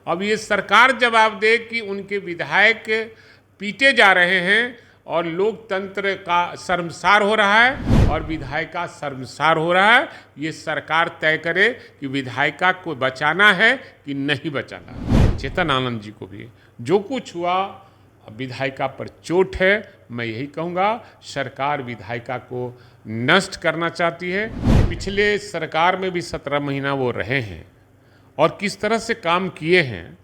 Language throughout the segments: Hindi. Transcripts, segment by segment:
अब ये सरकार जवाब दे कि उनके विधायक पीटे जा रहे हैं और लोकतंत्र का शर्मसार हो रहा है और विधायिका शर्मसार हो रहा है। ये सरकार तय करे कि विधायिका को बचाना है कि नहीं बचाना। चेतन आनंद जी को भी जो कुछ हुआ विधायिका पर चोट है। मैं यही कहूँगा सरकार विधायिका को नष्ट करना चाहती है। पिछले सरकार में भी 17 महीना वो रहे हैं और किस तरह से काम किए हैं।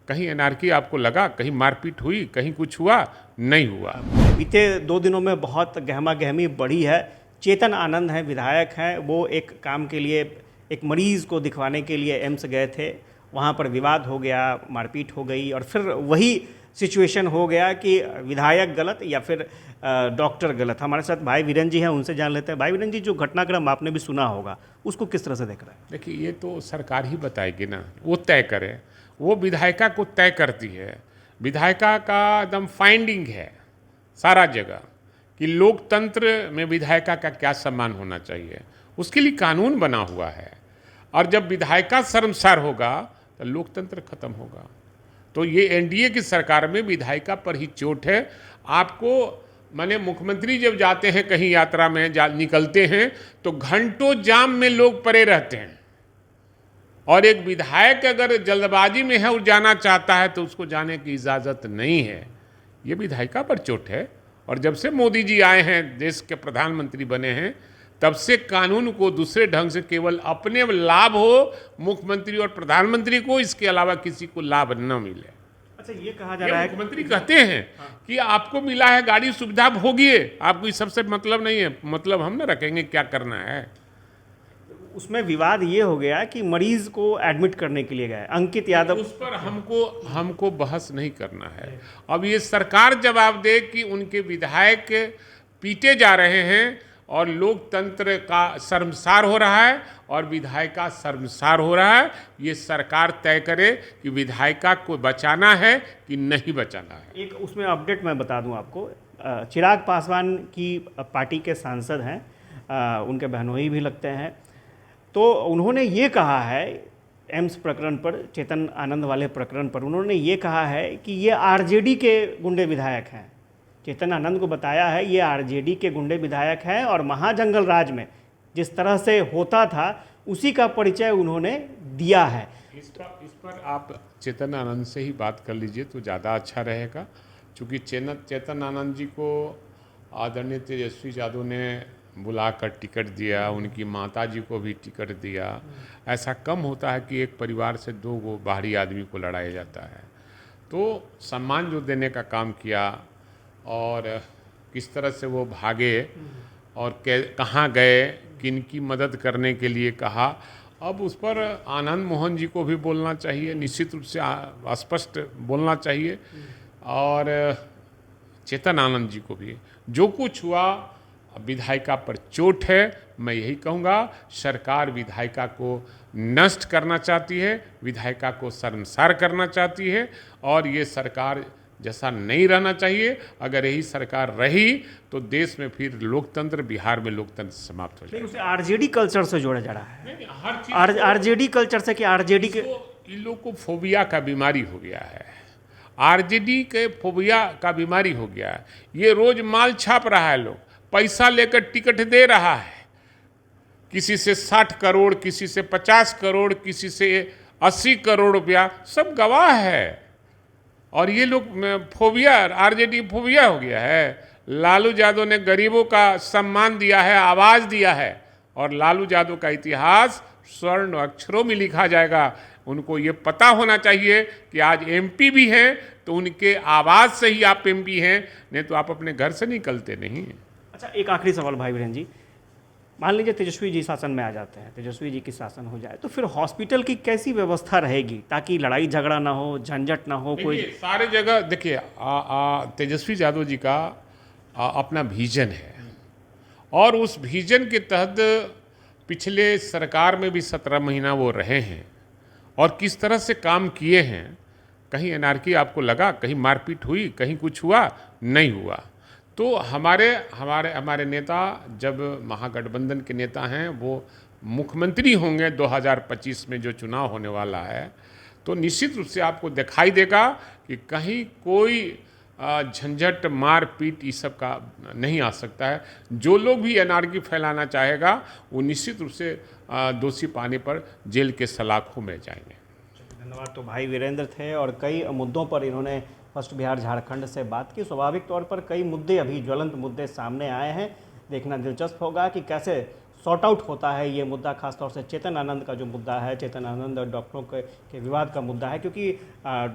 कहीं एनार्की आपको लगा, कहीं मारपीट हुई, कहीं कुछ हुआ? नहीं हुआ। बीते 2 दिनों में बहुत गहमा गहमी बढ़ी है। चेतन आनंद हैं, विधायक हैं, वो एक काम के लिए एक मरीज़ को दिखवाने के लिए एम्स गए थे। वहाँ पर विवाद हो गया, मारपीट हो गई और फिर वही सिचुएशन हो गया कि विधायक गलत या फिर डॉक्टर गलत। हमारे साथ भाई वीरेंद्र जी हैं, उनसे जान लेते हैं। भाई वीरेंद्र जी, जो घटनाक्रम आपने भी सुना होगा, उसको किस तरह से देख रहे हैं? देखिए, ये तो सरकार ही बताएगी ना, वो तय करे। वो विधायिका को तय करती है। विधायिका का एकदम फाइंडिंग है सारा जगह कि लोकतंत्र में विधायिका का क्या सम्मान होना चाहिए। उसके लिए कानून बना हुआ है और जब विधायिका शर्मसार होगा तो लोकतंत्र खत्म होगा। तो ये एनडीए की सरकार में विधायिका पर ही चोट है। आपको माने मुख्यमंत्री जब जाते हैं कहीं यात्रा में निकलते हैं तो घंटों जाम में लोग पड़े रहते हैं और एक विधायक अगर जल्दबाजी में है और जाना चाहता है तो उसको जाने की इजाज़त नहीं है। ये विधायिका पर चोट है। और जब से मोदी जी आए हैं, देश के प्रधानमंत्री बने हैं, तब से कानून को दूसरे ढंग से केवल अपने लाभ हो मुख्यमंत्री और प्रधानमंत्री को, इसके अलावा किसी को लाभ न मिले। अच्छा, ये कहा जा रहा है, मुख्यमंत्री कहते हैं कि आपको मिला है गाड़ी सुविधा भोगिए, आपको इस सबसे मतलब नहीं है। मतलब हम न रखेंगे क्या करना है। उसमें विवाद ये हो गया कि मरीज को एडमिट करने के लिए गए अंकित यादव। उस पर हमको बहस नहीं करना है। अब ये सरकार जवाब दे कि उनके विधायक पीटे जा रहे हैं और लोकतंत्र का शर्मसार हो रहा है और विधायिका शर्मसार हो रहा है। ये सरकार तय करे कि विधायिका को बचाना है कि नहीं बचाना है। एक उसमें अपडेट मैं बता दूं आपको, चिराग पासवान की पार्टी के सांसद हैं, उनके बहनोई भी लगते हैं। तो उन्होंने ये कहा है एम्स प्रकरण पर, चेतन आनंद वाले प्रकरण पर उन्होंने ये कहा है कि ये आरजेडी के गुंडे विधायक हैं। चेतन आनंद को बताया है ये आरजेडी के गुंडे विधायक हैं और महाजंगल राज में जिस तरह से होता था उसी का परिचय उन्होंने दिया है। इस पर आप चेतन आनंद से ही बात कर लीजिए तो ज़्यादा अच्छा रहेगा, क्योंकि चेतन आनंद जी को आदरणीय तेजस्वी यादव ने बुलाकर टिकट दिया, उनकी माता जी को भी टिकट दिया। ऐसा कम होता है कि एक परिवार से 2 गो बाहरी आदमी को लड़ाया जाता है। तो सम्मान जो देने का काम किया और किस तरह से वो भागे और कहाँ गए, किनकी मदद करने के लिए कहा, अब उस पर आनंद मोहन जी को भी बोलना चाहिए, निश्चित रूप से स्पष्ट बोलना चाहिए। और चेतन आनंद जी को भी जो कुछ हुआ विधायिका पर चोट है। मैं यही कहूँगा सरकार विधायिका को नष्ट करना चाहती है, विधायिका को शर्मसार करना चाहती है और ये सरकार जैसा नहीं रहना चाहिए। अगर यही सरकार रही तो देश में फिर लोकतंत्र, बिहार में लोकतंत्र समाप्त हो जाएगा। उसे आरजेडी कल्चर से जोड़ा जा रहा है। नहीं, हर चीज आरजेडी कल्चर से कि आरजेडी के इन लोग को फोबिया का बीमारी हो गया है। आरजेडी के फोबिया का बीमारी हो गया है। ये रोज माल छाप रहा है, लोग पैसा लेकर टिकट दे रहा है, किसी से 60 करोड़, किसी से 50 करोड़, किसी से 80 करोड़ रुपया, सब गवाह है। और ये लोग फोबिया, आरजेडी फोबिया हो गया है। लालू यादव ने गरीबों का सम्मान दिया है, आवाज़ दिया है और लालू यादव का इतिहास स्वर्ण अक्षरों में लिखा जाएगा। उनको ये पता होना चाहिए कि आज एमपी भी हैं तो उनके आवाज़ से ही आप एमपी हैं, नहीं तो आप अपने घर से निकलते नहीं। अच्छा, एक आखिरी सवाल भाई वीरेंद्र जी, मान लीजिए तेजस्वी जी शासन में आ जाते हैं, तेजस्वी जी की शासन हो जाए तो फिर हॉस्पिटल की कैसी व्यवस्था रहेगी ताकि लड़ाई झगड़ा ना हो, झंझट ना हो? कोई सारे जगह देखिए, तेजस्वी यादव जी का अपना विजन है और उस विजन के तहत पिछले सरकार में भी 17 महीना वो रहे हैं और किस तरह से काम किए हैं। कहीं एनार्की आपको लगा, कहीं मारपीट हुई, कहीं कुछ हुआ? नहीं हुआ। तो हमारे नेता, जब महागठबंधन के नेता हैं, वो मुख्यमंत्री होंगे 2025 में जो चुनाव होने वाला है, तो निश्चित रूप से आपको दिखाई देगा कि कहीं कोई झंझट मारपीट ये सब का नहीं आ सकता है। जो लोग भी एनार्की फैलाना चाहेगा वो निश्चित रूप से दोषी पाने पर जेल के सलाखों में जाएंगे। धन्यवाद। तो भाई वीरेंद्र थे और कई मुद्दों पर इन्होंने फर्स्ट बिहार झारखंड से बात की। स्वाभाविक तौर पर कई मुद्दे अभी ज्वलंत मुद्दे सामने आए हैं। देखना दिलचस्प होगा कि कैसे सॉर्ट आउट होता है ये मुद्दा, खासतौर से चेतन आनंद का जो मुद्दा है, चेतन आनंद और डॉक्टरों के विवाद का मुद्दा है, क्योंकि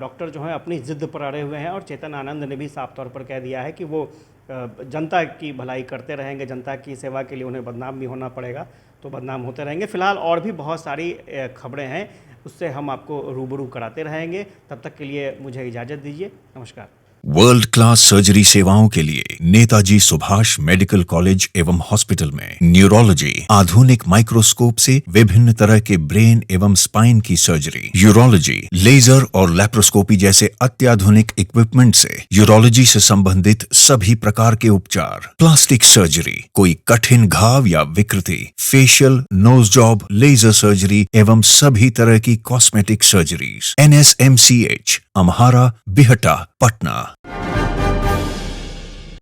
डॉक्टर जो है अपनी जिद पर अड़े हुए हैं और चेतन आनंद ने भी साफ तौर पर कह दिया है कि वो जनता की भलाई करते रहेंगे, जनता की सेवा के लिए उन्हें बदनाम भी होना पड़ेगा तो बदनाम होते रहेंगे। फिलहाल और भी बहुत सारी खबरें हैं, उससे हम आपको रूबरू कराते रहेंगे। तब तक के लिए मुझे इजाज़त दीजिए। नमस्कार। वर्ल्ड क्लास सर्जरी सेवाओं के लिए नेताजी सुभाष मेडिकल कॉलेज एवं हॉस्पिटल में न्यूरोलॉजी, आधुनिक माइक्रोस्कोप से विभिन्न तरह के ब्रेन एवं स्पाइन की सर्जरी, यूरोलॉजी, लेजर और लैप्रोस्कोपी जैसे अत्याधुनिक इक्विपमेंट से यूरोलॉजी से संबंधित सभी प्रकार के उपचार, प्लास्टिक सर्जरी, कोई कठिन घाव या विकृति, facial, nose job, laser surgery एवं सभी तरह की cosmetic surgeries. NSMCH, Amhara, Bihta, Patna.